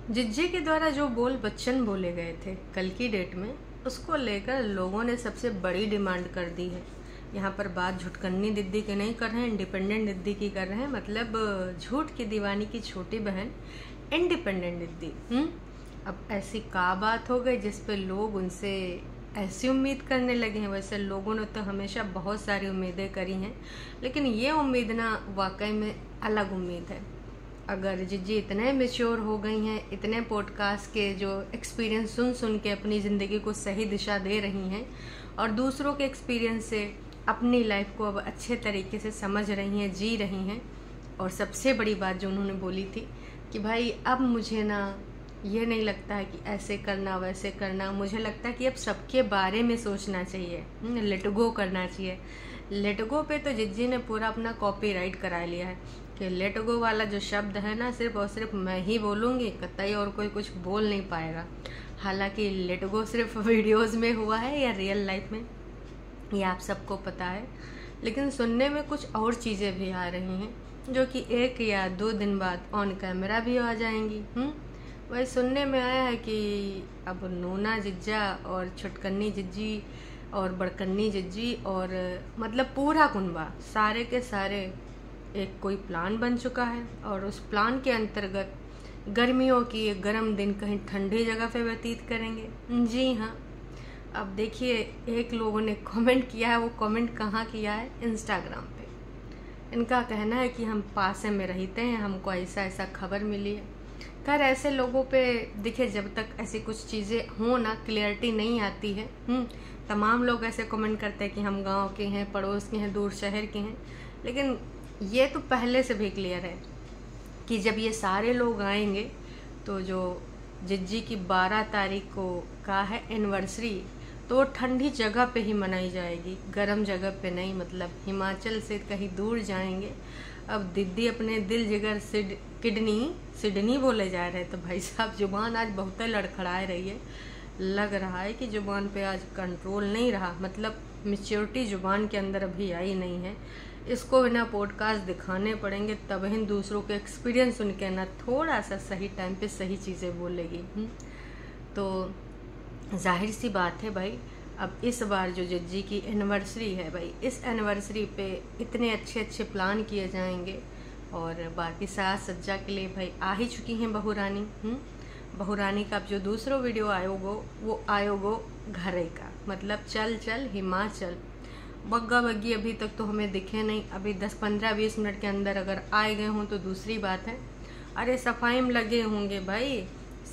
जिज्जी के द्वारा जो बोल बच्चन बोले गए थे कल की डेट में, उसको लेकर लोगों ने सबसे बड़ी डिमांड कर दी है। यहाँ पर बात झुटकन्नी दीदी की नहीं कर रहे हैं, इंडिपेंडेंट दीदी की कर रहे हैं। मतलब झूठ की दीवानी की छोटी बहन इंडिपेंडेंट दीदी। अब ऐसी का बात हो गई जिस पे लोग उनसे ऐसी उम्मीद करने लगे हैं। वैसे लोगों ने तो हमेशा बहुत सारी उम्मीदें करी हैं, लेकिन ये उम्मीद ना वाकई में अलग उम्मीद है। अगर जिज्जी इतने मेच्योर हो गई हैं, इतने पॉडकास्ट के जो एक्सपीरियंस सुन सुन के अपनी ज़िंदगी को सही दिशा दे रही हैं और दूसरों के एक्सपीरियंस से अपनी लाइफ को अब अच्छे तरीके से समझ रही हैं, जी रही हैं। और सबसे बड़ी बात जो उन्होंने बोली थी कि भाई अब मुझे ना ये नहीं लगता है कि ऐसे करना वैसे करना, मुझे लगता है कि अब सबके बारे में सोचना चाहिए, लेट गो करना चाहिए। लेट गो पे तो जिज्जी ने पूरा अपना कॉपीराइट करा लिया है कि लेट गो वाला जो शब्द है ना, सिर्फ और सिर्फ मैं ही बोलूँगी, कतई और कोई कुछ बोल नहीं पाएगा। हालांकि लेट गो सिर्फ वीडियोस में हुआ है या रियल लाइफ में, ये आप सबको पता है। लेकिन सुनने में कुछ और चीज़ें भी आ रही हैं जो कि 1 या 2 दिन बाद ऑन कैमरा भी आ जाएंगी। वही सुनने में आया है कि अब नूना जिज्जा और छुटकन्नी जिज्जी और बड़कन्नी जिज्जी और मतलब पूरा कुनबा सारे के सारे एक कोई प्लान बन चुका है और उस प्लान के अंतर्गत गर्मियों की एक गर्म दिन कहीं ठंडी जगह पे व्यतीत करेंगे। जी हाँ, अब देखिए, एक लोगों ने कमेंट किया है। वो कमेंट कहाँ किया है? इंस्टाग्राम पे। इनका कहना है कि हम पास में रहते हैं, हमको ऐसा ऐसा खबर मिली है। खैर, ऐसे लोगों पे देखिए, जब तक ऐसी कुछ चीज़ें हों ना, क्लियरिटी नहीं आती है। तमाम लोग ऐसे कमेंट करते हैं कि हम गांव के हैं, पड़ोस के हैं, दूर शहर के हैं। लेकिन ये तो पहले से भी क्लियर है कि जब ये सारे लोग आएंगे तो जो जिज्जी की 12 तारीख को का है एनिवर्सरी, तो वो ठंडी जगह पे ही मनाई जाएगी, गर्म जगह पे नहीं। मतलब हिमाचल से कहीं दूर जाएंगे। अब दीदी अपने दिल जिगर सिडनी बोले जा रहे, तो भाई साहब जुबान आज बहुत लड़खड़ाए रही है। लग रहा है कि जुबान पे आज कंट्रोल नहीं रहा। मतलब मैच्योरिटी जुबान के अंदर अभी आई नहीं है। इसको बिना पॉडकास्ट दिखाने पड़ेंगे, तब ही दूसरों के एक्सपीरियंस सुन के ना थोड़ा सा सही टाइम पे सही चीज़ें बोलेगी। तो जाहिर सी बात है भाई, अब इस बार जो जिज्जी की एनिवर्सरी है भाई, इस एनिवर्सरी पे इतने अच्छे अच्छे प्लान किए जाएंगे। और बाकी साज सज्जा के लिए भाई आ ही चुकी हैं बहू रानी। बहू रानी का अब जो दूसरा वीडियो आयोगो वो आयोगो घरे का, मतलब चल चल हिमाचल। बग्गा बग्गी अभी तक तो हमें दिखे नहीं। अभी 10, 15, 20 मिनट के अंदर अगर आए गए हों तो दूसरी बात है। अरे सफाई में लगे होंगे भाई,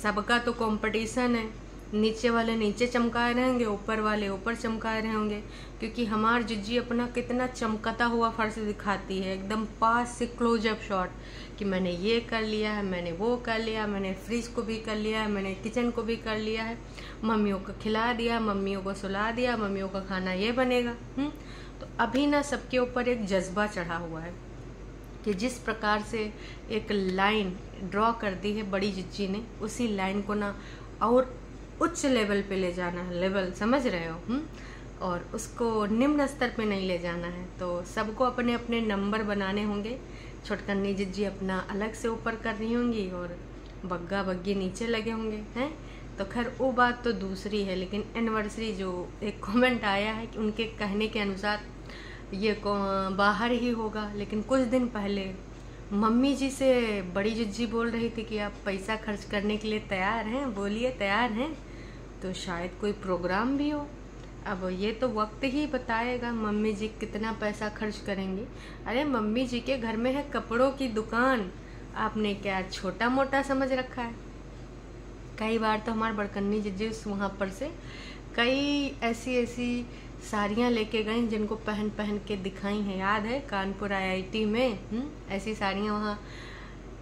सबका तो कंपटीशन है। नीचे वाले नीचे चमकाए रहेंगे, ऊपर वाले ऊपर चमकाए रहे होंगे। क्योंकि हमार जिज्जी अपना कितना चमकता हुआ फर्श दिखाती है, एकदम पास से क्लोजअप शॉट कि मैंने ये कर लिया है, मैंने वो कर लिया, मैंने फ्रिज को भी कर लिया है, मैंने किचन को भी कर लिया है, मम्मियों को खिला दिया, मम्मियों को सुला दिया, मम्मियों का खाना ये बनेगा। तो अभी ना सबके ऊपर एक जज्बा चढ़ा हुआ है कि जिस प्रकार से एक लाइन ड्रॉ कर दी है बड़ी जिज्जी ने, उसी लाइन को ना और उच्च लेवल पे ले जाना है। लेवल समझ रहे हो? और उसको निम्न स्तर पे नहीं ले जाना है। तो सबको अपने अपने नंबर बनाने होंगे। छुटकन्नी जिज्जी अपना अलग से ऊपर कर रही होंगी और बग्गा बग्गी नीचे लगे होंगे हैं। तो खैर वो बात तो दूसरी है। लेकिन एनिवर्सरी जो एक कमेंट आया है कि उनके कहने के अनुसार ये बाहर ही होगा। लेकिन कुछ दिन पहले मम्मी जी से बड़ी जिज्जी बोल रही थी कि आप पैसा खर्च करने के लिए तैयार हैं, बोलिए तैयार हैं। तो शायद कोई प्रोग्राम भी हो। अब ये तो वक्त ही बताएगा मम्मी जी कितना पैसा खर्च करेंगी। अरे मम्मी जी के घर में है कपड़ों की दुकान, आपने क्या छोटा मोटा समझ रखा है? कई बार तो हमारे बड़कन्नी जिज्जी वहाँ पर से कई ऐसी साड़ियाँ लेके गई जिनको पहन पहन के दिखाई हैं। याद है कानपुर IIT में ऐसी साड़ियाँ वहाँ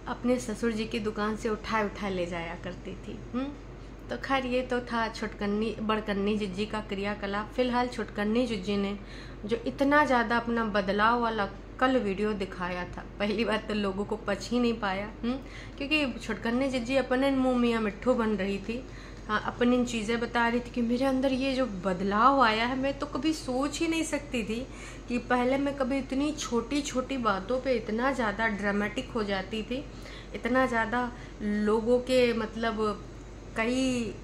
अपने ससुर जी की दुकान से उठा ले जाया करती थी। तो खैर ये तो था बड़कन्नी जिज्जी का क्रियाकलाप। फिलहाल छुटकन्नी जिज्जी ने जो इतना ज़्यादा अपना बदलाव वाला कल वीडियो दिखाया था, पहली बात तो लोगों को पच ही नहीं पाया। क्योंकि छुटकन्नी जिज्जी अपने मुँह मियाँ मिट्ठू बन रही थी। हाँ, अपनी चीज़ें बता रही थी कि मेरे अंदर ये जो बदलाव आया है, मैं तो कभी सोच ही नहीं सकती थी कि पहले मैं कभी इतनी छोटी छोटी बातों पे इतना ज़्यादा ड्रामेटिक हो जाती थी, इतना ज़्यादा लोगों के मतलब कई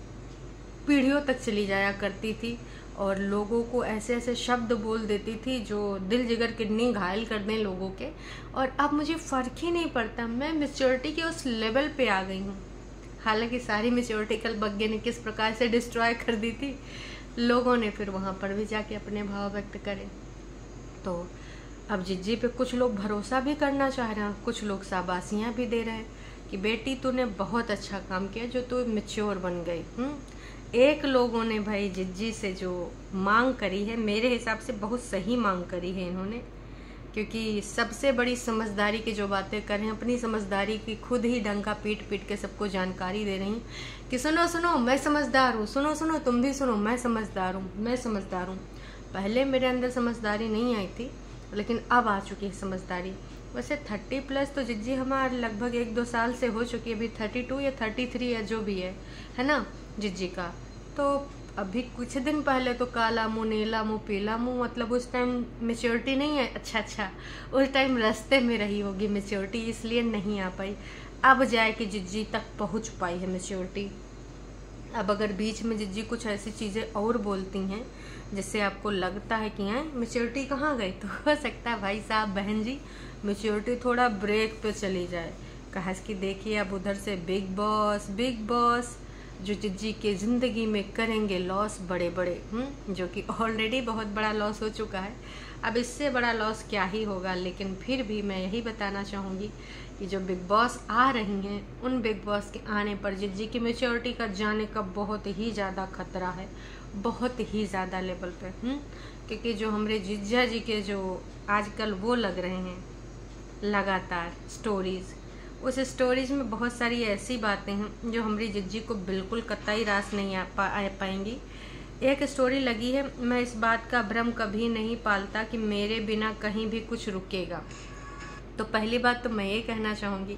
पीढ़ियों तक चली जाया करती थी और लोगों को ऐसे ऐसे शब्द बोल देती थी जो दिल जिगर किडनी घायल कर दें लोगों के। और अब मुझे फ़र्क ही नहीं पड़ता, मैं मैच्योरिटी के उस लेवल पे आ गई हूँ। हालांकि सारी मैच्योरिटी कल बग्गे ने किस प्रकार से डिस्ट्रॉय कर दी थी, लोगों ने फिर वहाँ पर भी जाके अपने भाव व्यक्त करे। तो अब जिज्जी पे कुछ लोग भरोसा भी करना चाह रहे हैं, कुछ लोग शाबाशियाँ भी दे रहे हैं कि बेटी तूने बहुत अच्छा काम किया जो तू मैच्योर बन गई। एक लोगों ने भाई जिज्जी से जो मांग करी है, मेरे हिसाब से बहुत सही मांग करी है इन्होंने, क्योंकि सबसे बड़ी समझदारी की जो बातें कर रहे हैं, अपनी समझदारी की खुद ही डंका पीट पीट के सबको जानकारी दे रही कि सुनो सुनो मैं समझदार हूँ, सुनो सुनो तुम भी सुनो मैं समझदार हूँ, मैं समझदार हूँ। पहले मेरे अंदर समझदारी नहीं आई थी, लेकिन अब आ चुकी है समझदारी। वैसे 30+ तो जिज्जी हमारे लगभग 1-2 साल से हो चुकी है, अभी 32 या 33 या जो भी है ना जिज्जी का। तो अभी कुछ दिन पहले तो काला मुँह, नीला मुँह, पीला मुँह, मतलब उस टाइम मैच्योरिटी नहीं है। अच्छा, उस टाइम रास्ते में रही होगी मैच्योरिटी, इसलिए नहीं आ पाई। अब जाए कि जिज्जी तक पहुंच पाई है मैच्योरिटी। अब अगर बीच में जिज्जी कुछ ऐसी चीज़ें और बोलती हैं जिससे आपको लगता है कि हैं मैच्योरिटी कहाँ गई, तो हो सकता है भाई साहब बहन जी मैच्योरिटी थोड़ा ब्रेक पे चली जाए। कहा कि देखिए अब उधर से बिग बॉस जो जिज्जी के ज़िंदगी में करेंगे लॉस बड़े बड़े, जो कि ऑलरेडी बहुत बड़ा लॉस हो चुका है। अब इससे बड़ा लॉस क्या ही होगा। लेकिन फिर भी मैं यही बताना चाहूँगी कि जो बिग बॉस आ रही हैं, उन बिग बॉस के आने पर जिज्जी की मैच्योरिटी का जाने का बहुत ही ज़्यादा खतरा है, बहुत ही ज़्यादा लेवल पे। क्योंकि जो हमारे जिज्जा जी के जो आजकल वो लग रहे हैं लगातार स्टोरीज़, उस स्टोरीज में बहुत सारी ऐसी बातें हैं जो हमारी जिज्जी को बिल्कुल कतई रास नहीं आ पाएंगी। एक स्टोरी लगी है, मैं इस बात का भ्रम कभी नहीं पालता कि मेरे बिना कहीं भी कुछ रुकेगा। तो पहली बात तो मैं ये कहना चाहूँगी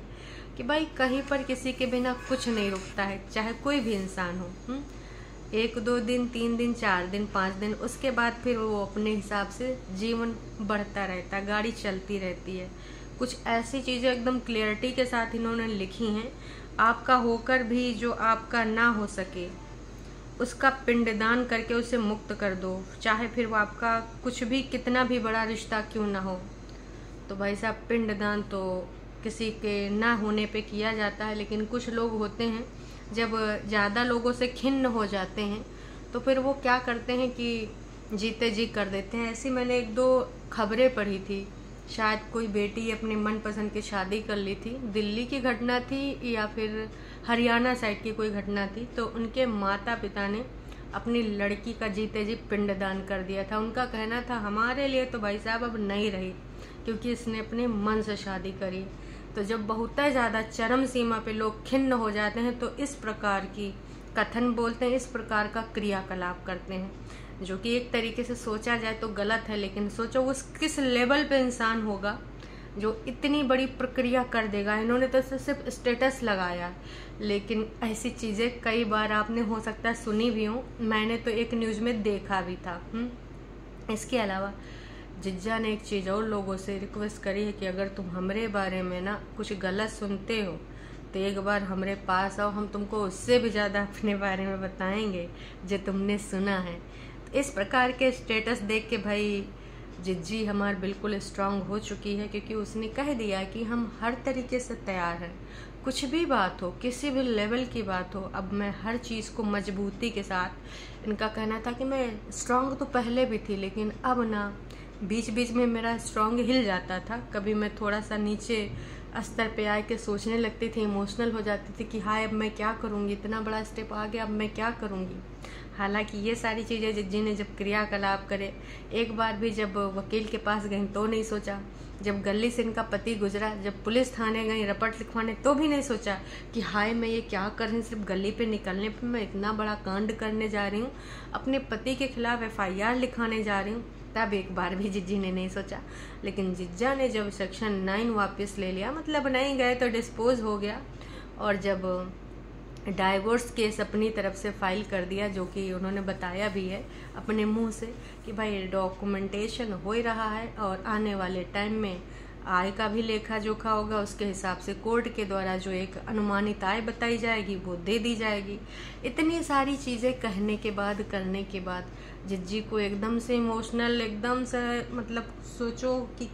कि भाई कहीं पर किसी के बिना कुछ नहीं रुकता है, चाहे कोई भी इंसान हो। 1-2 दिन, 3 दिन, 4 दिन, 5 दिन, उसके बाद फिर वो अपने हिसाब से जीवन बढ़ता रहता है, गाड़ी चलती रहती है। कुछ ऐसी चीज़ें एकदम क्लियरिटी के साथ इन्होंने लिखी हैं, आपका होकर भी जो आपका ना हो सके उसका पिंडदान करके उसे मुक्त कर दो, चाहे फिर वो आपका कुछ भी कितना भी बड़ा रिश्ता क्यों ना हो। तो भाई साहब पिंडदान तो किसी के ना होने पे किया जाता है, लेकिन कुछ लोग होते हैं जब ज़्यादा लोगों से खिन्न हो जाते हैं तो फिर वो क्या करते हैं कि जीते जी कर देते हैं। ऐसी मैंने 1-2 खबरें पढ़ी थी, शायद कोई बेटी अपने मनपसंद की शादी कर ली थी, दिल्ली की घटना थी या फिर हरियाणा साइड की कोई घटना थी। तो उनके माता पिता ने अपनी लड़की का जीते जी पिंडदान कर दिया था। उनका कहना था हमारे लिए तो भाई साहब अब नहीं रही, क्योंकि इसने अपने मन से शादी करी। तो जब बहुत ज़्यादा चरम सीमा पे लोग खिन्न हो जाते हैं तो इस प्रकार की कथन बोलते हैं, इस प्रकार का क्रियाकलाप करते हैं, जो कि एक तरीके से सोचा जाए तो गलत है। लेकिन सोचो उस किस लेवल पे इंसान होगा जो इतनी बड़ी प्रक्रिया कर देगा। इन्होंने तो सिर्फ स्टेटस लगाया, लेकिन ऐसी चीज़ें कई बार आपने हो सकता है सुनी भी हो, मैंने तो एक न्यूज़ में देखा भी था। इसके अलावा जिज्जा ने एक चीज़ और लोगों से रिक्वेस्ट करी है कि अगर तुम हमारे बारे में ना कुछ गलत सुनते हो तो एक बार हमारे पास आओ, हम तुमको उससे भी ज़्यादा अपने बारे में बताएंगे जो तुमने सुना है। तो इस प्रकार के स्टेटस देख के भाई जिज्जी हमार बिल्कुल स्ट्रांग हो चुकी है, क्योंकि उसने कह दिया कि हम हर तरीके से तैयार हैं, कुछ भी बात हो, किसी भी लेवल की बात हो। अब मैं हर चीज़ को मजबूती के साथ, इनका कहना था कि मैं स्ट्रांग तो पहले भी थी, लेकिन अब ना बीच बीच में मेरा स्ट्रांग हिल जाता था। कभी मैं थोड़ा सा नीचे स्तर पे आए के सोचने लगती थी, इमोशनल हो जाती थी कि हाय अब मैं क्या करूँगी, इतना बड़ा स्टेप आ गया, अब मैं क्या करूँगी। हालांकि ये सारी चीज़ें जिज्जी ने जब क्रियाकलाप करे, एक बार भी जब वकील के पास गई तो नहीं सोचा, जब गली से इनका पति गुजरा, जब पुलिस थाने गई रपट लिखवाने तो भी नहीं सोचा कि हाय मैं ये क्या कर रही हूँ, सिर्फ गली पे निकलने पे मैं इतना बड़ा कांड करने जा रही हूँ, अपने पति के खिलाफ FIR लिखाने जा रही हूँ, तब एक बार भी जिज्जी ने नहीं सोचा। लेकिन जिज्जा ने जब सेक्शन 9 वापस ले लिया, मतलब नहीं गए तो डिस्पोज हो गया, और जब डाइवोर्स केस अपनी तरफ से फाइल कर दिया, जो कि उन्होंने बताया भी है अपने मुंह से कि भाई डॉक्यूमेंटेशन हो ही रहा है और आने वाले टाइम में आय का भी लेखा जोखा होगा, उसके हिसाब से कोर्ट के द्वारा जो एक अनुमानित आय बताई जाएगी वो दे दी जाएगी। इतनी सारी चीज़ें कहने के बाद करने के बाद जिज्जी को एकदम से इमोशनल, एकदम से मतलब सोचो कि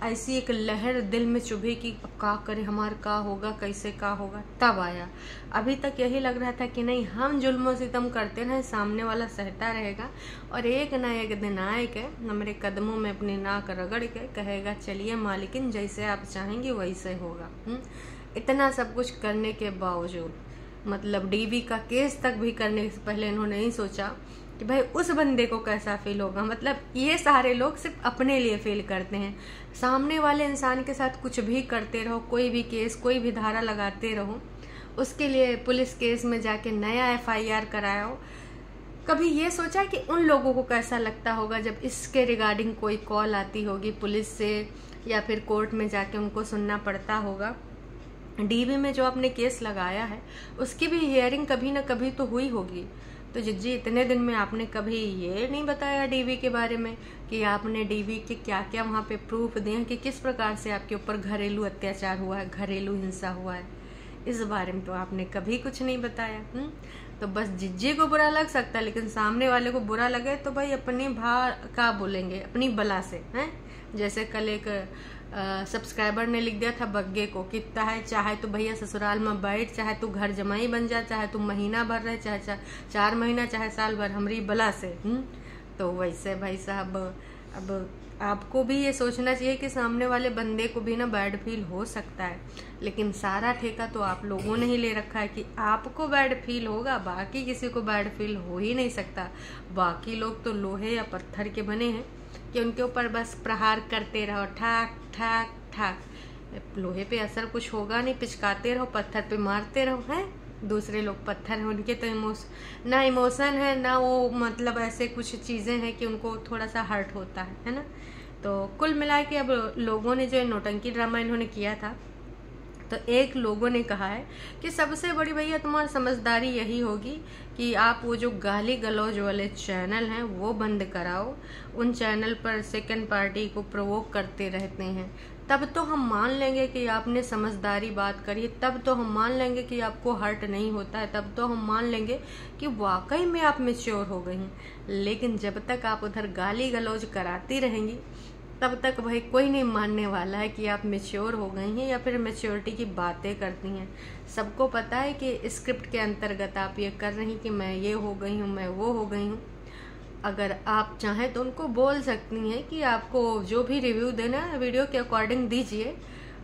ऐसी एक लहर दिल में चुभे कि अब का करे, हमार का होगा, कैसे का होगा, तब आया। अभी तक यही लग रहा था कि नहीं, हम जुल्म सितम करते रहे, सामने वाला सहता रहेगा और एक ना एक दिन आएगा हमारे कदमों में अपनी नाक रगड़ के कहेगा चलिए मालिकिन जैसे आप चाहेंगे वैसे होगा। इतना सब कुछ करने के बावजूद मतलब डीवी का केस तक भी करने से पहले इन्होंने नहीं सोचा कि भाई उस बंदे को कैसा फील होगा। मतलब ये सारे लोग सिर्फ अपने लिए फील करते हैं, सामने वाले इंसान के साथ कुछ भी करते रहो, कोई भी केस कोई भी धारा लगाते रहो, उसके लिए पुलिस केस में जाके नया FIR कराया हो। कभी ये सोचा कि उन लोगों को कैसा लगता होगा जब इसके रिगार्डिंग कोई कॉल आती होगी पुलिस से या फिर कोर्ट में जाके उनको सुनना पड़ता होगा। डीवी में जो आपने केस लगाया है उसकी भी हियरिंग कभी ना कभी तो हुई होगी। तो जिज्जी इतने दिन में आपने कभी ये नहीं बताया डीवी के बारे में कि आपने डीवी के क्या क्या वहाँ पे प्रूफ दिए कि किस प्रकार से आपके ऊपर घरेलू अत्याचार हुआ है, घरेलू हिंसा हुआ है, इस बारे में तो आपने कभी कुछ नहीं बताया। तो बस जिज्जी को बुरा लग सकता है, लेकिन सामने वाले को बुरा लगे तो भाई अपनी का बोलेंगे, अपनी बला से हैं। जैसे कल एक सब्सक्राइबर ने लिख दिया था बग्गे को, कितना है चाहे तो भैया ससुराल में बैठ, चाहे तू घर जमाई बन जा, चाहे तू महीना भर रहे, चाहे 4 महीना, चाहे साल भर, हमरी बला से। तो वैसे भाई साहब अब आपको भी ये सोचना चाहिए कि सामने वाले बंदे को भी ना बैड फील हो सकता है, लेकिन सारा ठेका तो आप लोगों ने ही ले रखा है कि आपको बैड फील होगा, बाकी किसी को बैड फील हो ही नहीं सकता। बाकी लोग तो लोहे या पत्थर के बने हैं कि उनके ऊपर बस प्रहार करते रहो, ठाक ठाक ठाक। लोहे पे असर कुछ होगा नहीं, पिचकाते रहो, पत्थर पे मारते रहो। हैं दूसरे लोग पत्थर हैं, उनके तो ना इमोशन है ना वो मतलब ऐसे कुछ चीज़ें हैं कि उनको थोड़ा सा हर्ट होता है ना। तो कुल मिला के अब लोगों ने जो नौटंकी ड्रामा इन्होंने किया था, तो एक लोगों ने कहा है कि सबसे बड़ी भैया तुम्हारी समझदारी यही होगी कि आप वो जो गाली गलौज वाले चैनल हैं वो बंद कराओ। उन चैनल पर सेकंड पार्टी को प्रोवोक करते रहते हैं, तब तो हम मान लेंगे कि आपने समझदारी बात करी, तब तो हम मान लेंगे कि आपको हर्ट नहीं होता है, तब तो हम मान लेंगे कि वाकई में आप मैच्योर हो गई हैं। लेकिन जब तक आप उधर गाली गलौज कराती रहेंगी तब तक भाई कोई नहीं मानने वाला है कि आप मैच्योर हो गई हैं या फिर मैच्योरिटी की बातें करती हैं। सबको पता है कि स्क्रिप्ट के अंतर्गत आप ये कर रही कि मैं ये हो गई हूँ, मैं वो हो गई हूँ। अगर आप चाहें तो उनको बोल सकती हैं कि आपको जो भी रिव्यू देना है वीडियो के अकॉर्डिंग दीजिए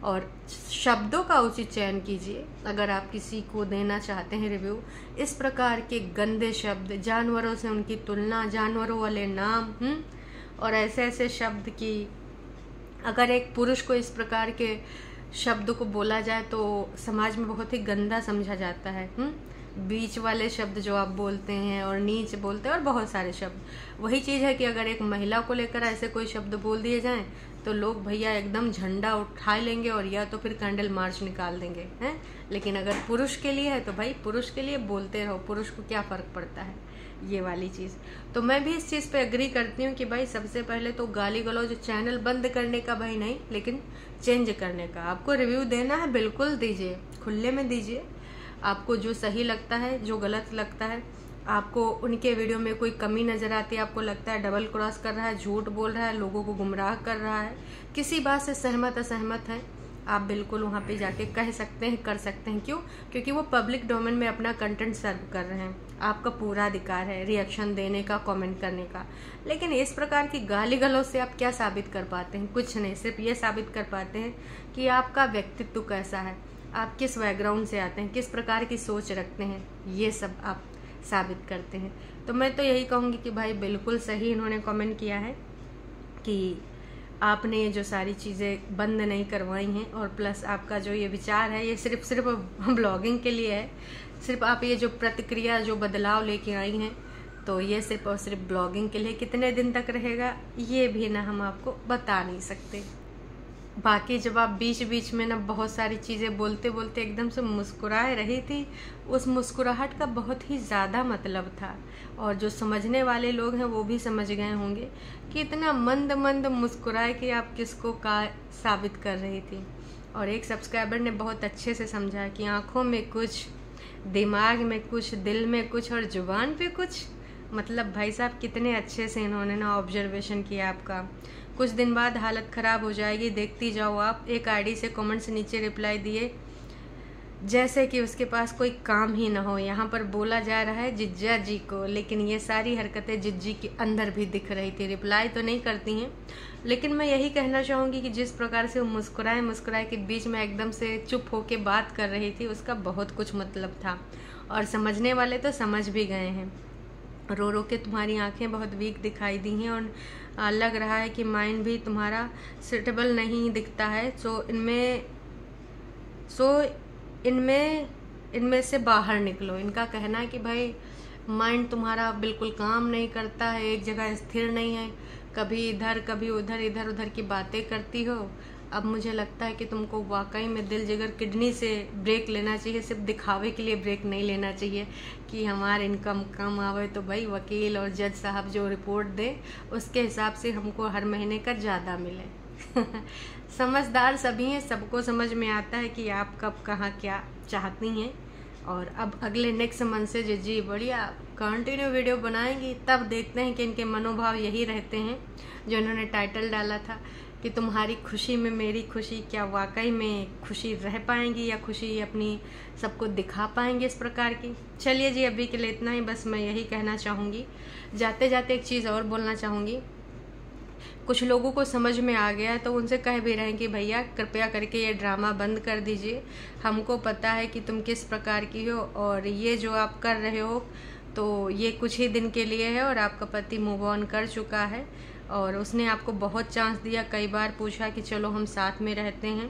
और शब्दों का उचित चयन कीजिए। अगर आप किसी को देना चाहते हैं रिव्यू, इस प्रकार के गंदे शब्द, जानवरों से उनकी तुलना, जानवरों वाले नाम और ऐसे ऐसे शब्द की अगर एक पुरुष को इस प्रकार के शब्द को बोला जाए तो समाज में बहुत ही गंदा समझा जाता है। बीच वाले शब्द जो आप बोलते हैं और नीच बोलते हैं और बहुत सारे शब्द, वही चीज़ है कि अगर एक महिला को लेकर ऐसे कोई शब्द बोल दिए जाएं तो लोग भैया एकदम झंडा उठा लेंगे और या तो फिर कैंडल मार्च निकाल देंगे हैं। लेकिन अगर पुरुष के लिए है तो भाई पुरुष के लिए बोलते रहो, पुरुष को क्या फ़र्क पड़ता है, ये वाली चीज़। तो मैं भी इस चीज़ पे एग्री करती हूँ कि भाई सबसे पहले तो गाली गलौज चैनल बंद करने का भाई नहीं, लेकिन चेंज करने का। आपको रिव्यू देना है बिल्कुल दीजिए, खुले में दीजिए। आपको जो सही लगता है, जो गलत लगता है, आपको उनके वीडियो में कोई कमी नज़र आती है, आपको लगता है डबल क्रॉस कर रहा है, झूठ बोल रहा है, लोगों को गुमराह कर रहा है, किसी बात से सहमत असहमत है, आप बिल्कुल वहाँ पे जाके कह सकते हैं, कर सकते हैं। क्यों? क्योंकि वो पब्लिक डोमेन में अपना कंटेंट सर्व कर रहे हैं, आपका पूरा अधिकार है रिएक्शन देने का, कमेंट करने का। लेकिन इस प्रकार की गाली गलौज से आप क्या साबित कर पाते हैं? कुछ नहीं, सिर्फ ये साबित कर पाते हैं कि आपका व्यक्तित्व कैसा है, आप किस बैकग्राउंड से आते हैं, किस प्रकार की सोच रखते हैं, ये सब आप साबित करते हैं। तो मैं तो यही कहूँगी कि भाई बिल्कुल सही इन्होंने कमेंट किया है कि आपने ये जो सारी चीज़ें बंद नहीं करवाई हैं, और प्लस आपका जो ये विचार है ये सिर्फ ब्लॉगिंग के लिए है। सिर्फ आप ये जो प्रतिक्रिया, जो बदलाव लेके आई हैं, तो ये सिर्फ और सिर्फ ब्लॉगिंग के लिए। कितने दिन तक रहेगा ये भी ना हम आपको बता नहीं सकते। बाकी जब आप बीच बीच में ना बहुत सारी चीज़ें बोलते बोलते एकदम से मुस्कुराए रही थी, उस मुस्कुराहट का बहुत ही ज़्यादा मतलब था। और जो समझने वाले लोग हैं वो भी समझ गए होंगे कि इतना मंद मंद मुस्कुराए कि आप किसको का साबित कर रही थी। और एक सब्सक्राइबर ने बहुत अच्छे से समझा कि आँखों में कुछ, दिमाग में कुछ, दिल में कुछ और जुबान पे कुछ। मतलब भाई साहब कितने अच्छे से इन्होंने ना ऑब्जर्वेशन किया आपका। कुछ दिन बाद हालत ख़राब हो जाएगी, देखती जाओ आप। एक आईडी से कमेंट्स नीचे रिप्लाई दिए जैसे कि उसके पास कोई काम ही ना हो। यहाँ पर बोला जा रहा है जिज्जा जी को, लेकिन ये सारी हरकतें जिज्जी के अंदर भी दिख रही थी। रिप्लाई तो नहीं करती हैं, लेकिन मैं यही कहना चाहूँगी कि जिस प्रकार से वो मुस्कुराए के बीच में एकदम से चुप होके बात कर रही थी, उसका बहुत कुछ मतलब था। और समझने वाले तो समझ भी गए हैं। रो रो के तुम्हारी आंखें बहुत वीक दिखाई दी हैं और लग रहा है कि माइंड भी तुम्हारा सूटेबल नहीं दिखता है। इनमें से बाहर निकलो। इनका कहना है कि भाई माइंड तुम्हारा बिल्कुल काम नहीं करता है, एक जगह स्थिर नहीं है, कभी इधर कभी उधर, इधर उधर की बातें करती हो। अब मुझे लगता है कि तुमको वाकई में दिल जिगर किडनी से ब्रेक लेना चाहिए। सिर्फ दिखावे के लिए ब्रेक नहीं लेना चाहिए कि हमारा इनकम कम आवे तो भाई वकील और जज साहब जो रिपोर्ट दे उसके हिसाब से हमको हर महीने का ज़्यादा मिले। समझदार सभी हैं, सबको समझ में आता है कि आप कब कहाँ क्या चाहती हैं। और अब अगले नेक्स्ट मंथ से जी बढ़िया कंटिन्यू वीडियो बनाएंगी, तब देखते हैं कि इनके मनोभाव यही रहते हैं जो इन्होंने टाइटल डाला था कि तुम्हारी खुशी में मेरी खुशी। क्या वाकई में खुशी रह पाएंगी या खुशी अपनी सबको दिखा पाएंगे इस प्रकार की। चलिए जी, अभी के लिए इतना ही, बस मैं यही कहना चाहूँगी। जाते जाते एक चीज़ और बोलना चाहूँगी। कुछ लोगों को समझ में आ गया है तो उनसे कह भी रहे हैं कि भैया कृपया करके ये ड्रामा बंद कर दीजिए। हमको पता है कि तुम किस प्रकार की हो और ये जो आप कर रहे हो तो ये कुछ ही दिन के लिए है और आपका पति मूव ऑन कर चुका है और उसने आपको बहुत चांस दिया। कई बार पूछा कि चलो हम साथ में रहते हैं,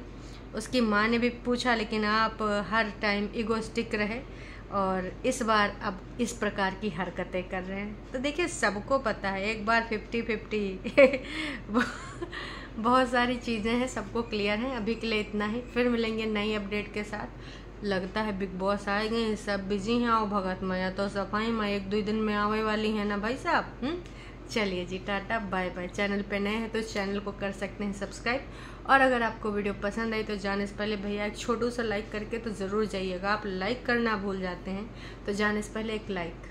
उसकी माँ ने भी पूछा, लेकिन आप हर टाइम इगोस्टिक रहे और इस बार अब इस प्रकार की हरकतें कर रहे हैं। तो देखिए सबको पता है, एक बार 50-50 बहुत सारी चीज़ें हैं, सबको क्लियर है। अभी के लिए इतना ही, फिर मिलेंगे नई अपडेट के साथ। लगता है बिग बॉस आए गए, सब बिजी हैं। आओ भगत मैया तो सफाई में 1-2 दिन में आवे वाली है ना भाई साहब। चलिए जी, टाटा बाय बाय। चैनल पे नए हैं तो चैनल को कर सकते हैं सब्सक्राइब। और अगर आपको वीडियो पसंद आई तो जाने से पहले भैया एक छोटू सा लाइक करके तो ज़रूर जाइएगा। आप लाइक करना भूल जाते हैं, तो जाने से पहले एक लाइक।